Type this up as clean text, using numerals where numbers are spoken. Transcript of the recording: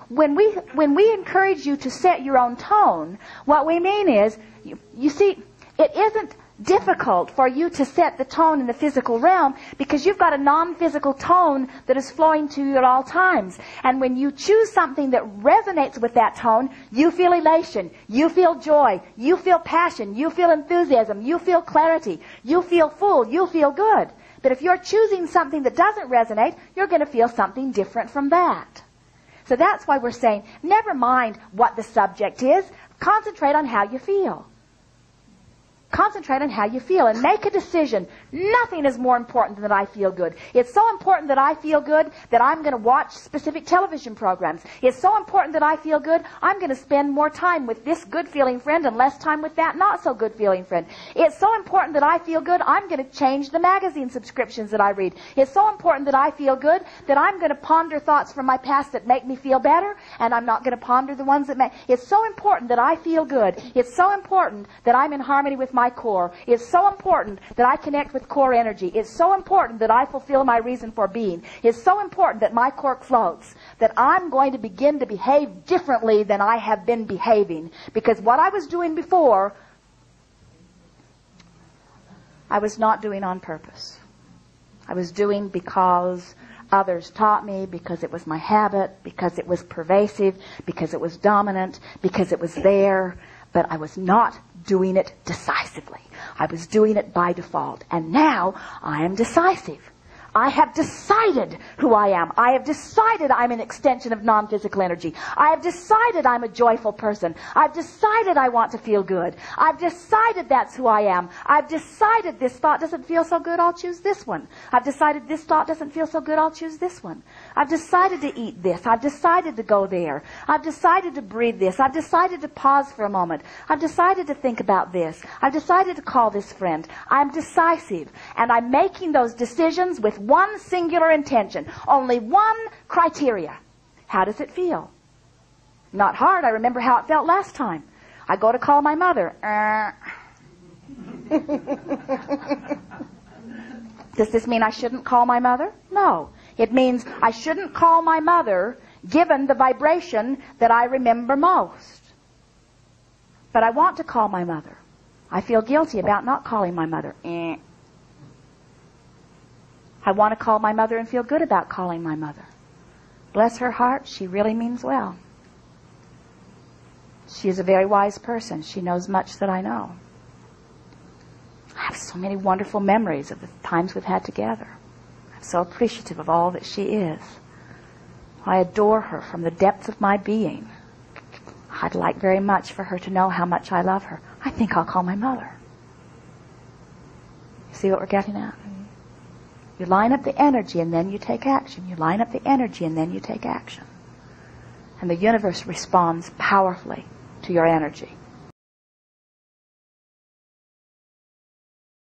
when we encourage you to set your own tone, what we mean is, you see, it isn't difficult for you to set the tone in the physical realm because you've got a non-physical tone that is flowing to you at all times. And when you choose something that resonates with that tone, you feel elation, you feel joy, you feel passion, you feel enthusiasm, you feel clarity, you feel full, you feel good. But if you're choosing something that doesn't resonate, you're going to feel something different from that. So that's why we're saying, never mind what the subject is, concentrate on how you feel. Concentrate on how you feel and make a decision. Nothing is more important than that I feel good. It's so important that I feel good that I'm going to watch specific television programs. It's so important that I feel good, I'm going to spend more time with this good-feeling friend and less time with that not-so-good-feeling friend. It's so important that I feel good, I'm going to change the magazine subscriptions that I read. It's so important that I feel good that I'm going to ponder thoughts from my past that make me feel better, and I'm not going to ponder the ones that make... It's so important that I feel good. It's so important that I'm in harmony with my core. It's so important that I connect with core energy. It's so important that I fulfill my reason for being. It's so important that my cork floats, that I'm going to begin to behave differently than I have been behaving. Because what I was doing before, I was not doing on purpose. I was doing because others taught me, because it was my habit, because it was pervasive, because it was dominant, because it was there. But I was not doing it decisively. I was doing it by default. And now I am decisive. I have decided who I am. I have decided I'm an extension of non-physical energy. I have decided I'm a joyful person. I've decided I want to feel good. I've decided that's who I am. I've decided this thought doesn't feel so good, I'll choose this one. I've decided this thought doesn't feel so good, I'll choose this one. I've decided to eat this. I've decided to go there. I've decided to breathe this. I've decided to pause for a moment. I've decided to think about this. I've decided to call this friend. I'm decisive. And I'm making those decisions with one singular intention, only one criteria. How does it feel? Not hard. I remember how it felt last time. I go to call my mother. Does this mean I shouldn't call my mother? No. It means I shouldn't call my mother given the vibration that I remember most. But I want to call my mother. I feel guilty about not calling my mother. I want to call my mother and feel good about calling my mother. Bless her heart, she really means well. She is a very wise person. She knows much that I know. I have so many wonderful memories of the times we've had together. I'm so appreciative of all that she is. I adore her from the depths of my being. I'd like very much for her to know how much I love her. I think I'll call my mother. You see what we're getting at? You line up the energy and then you take action. You line up the energy and then you take action. And the universe responds powerfully to your energy.